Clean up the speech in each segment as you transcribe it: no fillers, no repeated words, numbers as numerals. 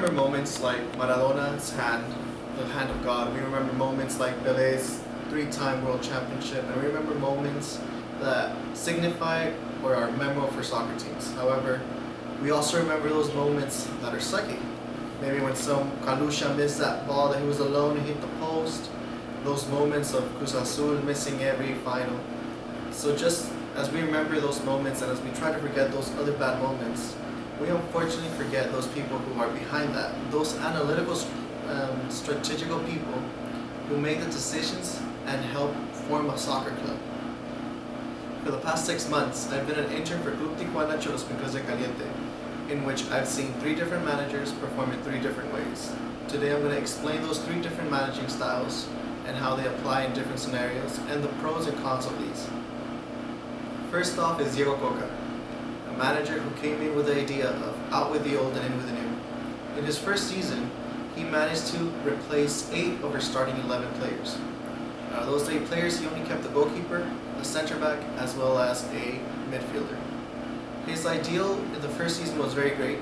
remember moments like Maradona's hand, the hand of God. We remember moments like Pelé's three-time world championship, and we remember moments that signify or are memorable for soccer teams. However, we also remember those moments that are sucky. Maybe when some Kalusha missed that ball that he was alone and hit the post. Those moments of Cruz Azul missing every final. So just as we remember those moments and as we try to forget those other bad moments, we unfortunately forget those people who are behind that. Those analytical, strategical people who make the decisions and help form a soccer club. For the past 6 months, I've been an intern for Club Tijuana Cholos Picos de Caliente, in which I've seen 3 different managers perform in 3 different ways. Today I'm going to explain those 3 different managing styles and how they apply in different scenarios and the pros and cons of these. First off is Diego Coca, a manager who came in with the idea of out with the old and in with the new. In his first season, he managed to replace 8 of our starting 11 players. Out of those 8 players, he only kept the goalkeeper, a center back, as well as a midfielder. His ideal in the first season was very great.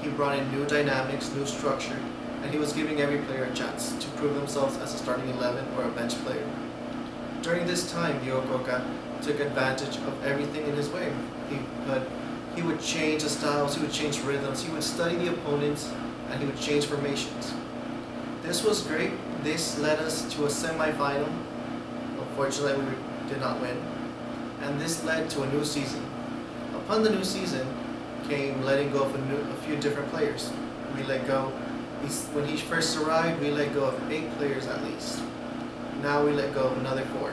He brought in new dynamics, new structure, and he was giving every player a chance to prove themselves as a starting 11 or a bench player. During this time, Diego Coca took advantage of everything in his way. He would change the styles, he would change rhythms, he would study the opponents, and he would change formations. This was great. This led us to a semi-final. Unfortunately, we did not win. And this led to a new season. Upon the new season came letting go of a few different players. We let go, when he first arrived, we let go of 8 players at least. Now we let go of another 4.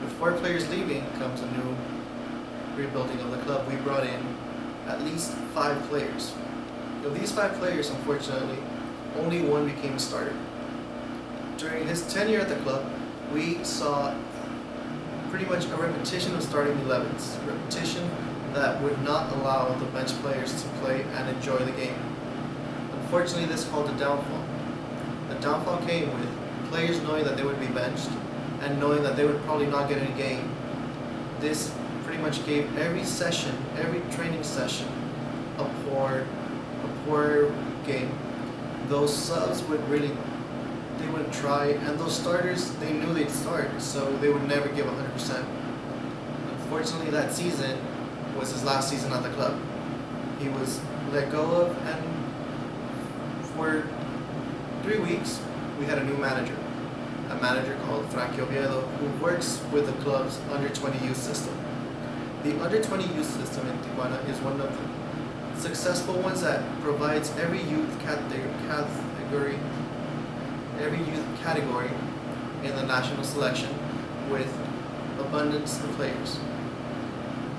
With 4 players leaving comes a new rebuilding of the club. We brought in at least 5 players. Of these 5 players, unfortunately, only one became a starter. During his tenure at the club, we saw pretty much a repetition of starting 11s, a repetition that would not allow the bench players to play and enjoy the game. Unfortunately, this called a downfall. The downfall came with players knowing that they would be benched and knowing that they would probably not get any game. This pretty much gave every session, every training session, a poor game. Those subs they wouldn't try, and those starters, they knew they'd start, so they would never give 100%. Unfortunately, that season was his last season at the club. He was let go of, and for 3 weeks, we had a new manager, a manager called Frankie Oviedo, who works with the club's under-20 youth system. The under-20 youth system in Tijuana is one of the successful ones that provides every youth category in the national selection with abundance of players.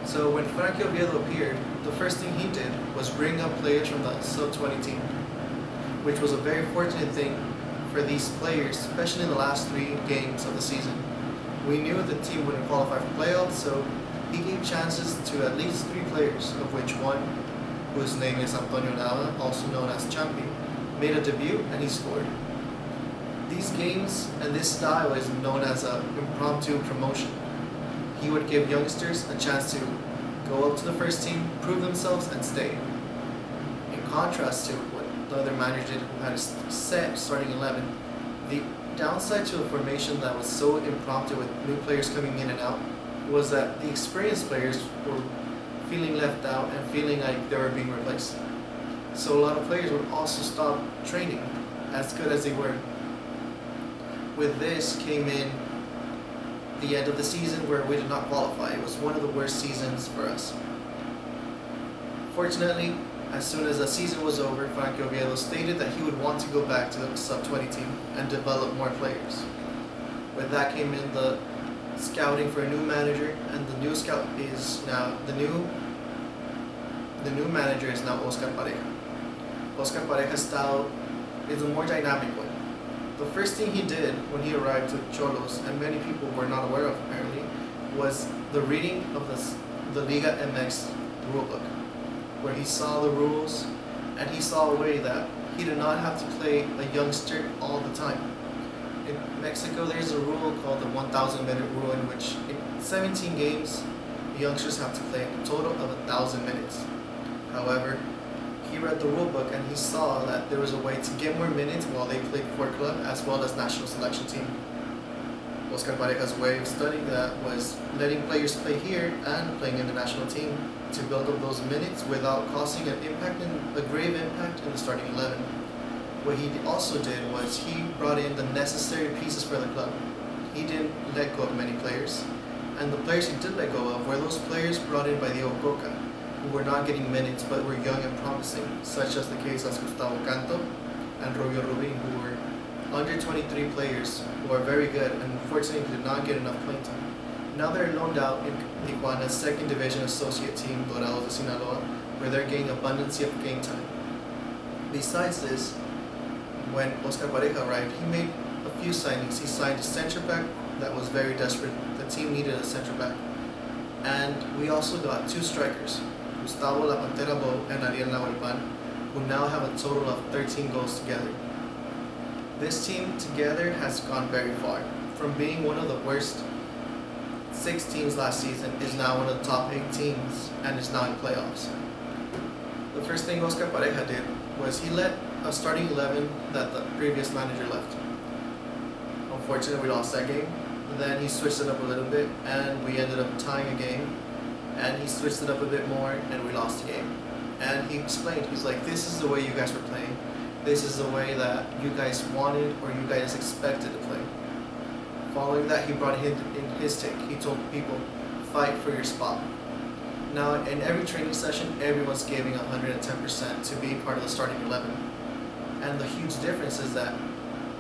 So when Frankie Oviedo appeared, the first thing he did was bring up players from the sub-20 team, which was a very fortunate thing for these players, especially in the last 3 games of the season. We knew the team wouldn't qualify for playoffs, so he gave chances to at least 3 players, of which one, whose name is Antonio Nava, also known as Champi, made a debut and he scored. These games and this style is known as an impromptu promotion. He would give youngsters a chance to go up to the first team, prove themselves, and stay. In contrast to what the other manager did, who had a set starting 11, the downside to a formation that was so impromptu with new players coming in and out was that the experienced players were feeling left out and feeling like they were being replaced. So a lot of players would also stop training, as good as they were. With this came in the end of the season where we did not qualify. It was one of the worst seasons for us. Fortunately, as soon as the season was over, Frankie Oviedo stated that he would want to go back to the sub-20 team and develop more players. With that came in the scouting for a new manager, and the new scout is now the new manager is now Oscar Pareja. Oscar Pareja's style is a more dynamic one. The first thing he did when he arrived to Cholos, and many people were not aware of apparently, was the reading of the Liga MX rulebook, where he saw the rules and he saw a way that he did not have to play a youngster all the time. In Mexico, there's a rule called the 1,000-minute rule, in which in 17 games, the youngsters have to play a total of 1,000 minutes. However, he read the rule book and he saw that there was a way to get more minutes while they played for club as well as national selection team. Oscar Pareja's way of studying that was letting players play here and playing in the national team to build up those minutes without causing a grave impact in the starting 11. What he also did was he brought in the necessary pieces for the club. He didn't let go of many players, and the players he did let go of were those players brought in by Diego Coca, who were not getting minutes but were young and promising, such as the case of Gustavo Canto and Robio Rubin, who were under 23 players who are very good and unfortunately did not get enough playing time. Now they're loaned out in Tijuana's second division associate team, Dorados de Sinaloa, where they're getting abundance of game time. Besides this, when Oscar Pareja arrived, he made a few signings. He signed a center back that was very desperate. The team needed a center back. And we also got two strikers, Gustavo La Pantera Bo and Ariel Nahuelpan, who now have a total of 13 goals together. This team together has gone very far. From being one of the worst 6 teams last season is now one of the top 8 teams and is now in playoffs. The first thing Oscar Pareja did was he let a starting 11 that the previous manager left. Unfortunately, we lost that game. Then he switched it up a little bit and we ended up tying a game. And he switched it up a bit more and we lost the game. And he explained, he's like, this is the way you guys were playing. This is the way that you guys wanted or you guys expected to play. Following that, he brought in his take. He told people, fight for your spot. Now, in every training session, everyone's giving 110% to be part of the starting 11. And the huge difference is that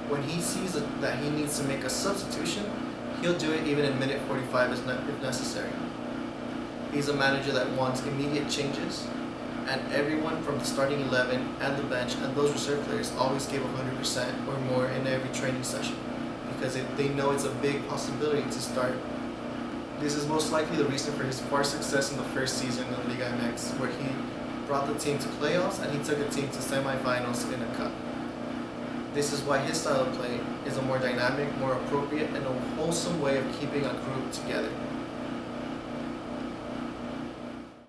when he sees that he needs to make a substitution, he'll do it even in minute 45 if necessary. He's a manager that wants immediate changes, and everyone from the starting 11 and the bench and those reserve players always give 100% or more in every training session because they know it's a big possibility to start. This is most likely the reason for his far success in the first season in Liga MX, where he brought the team to playoffs and he took a team to semifinals in a cup. This is why his style of play is a more dynamic, more appropriate, and a wholesome way of keeping a group together.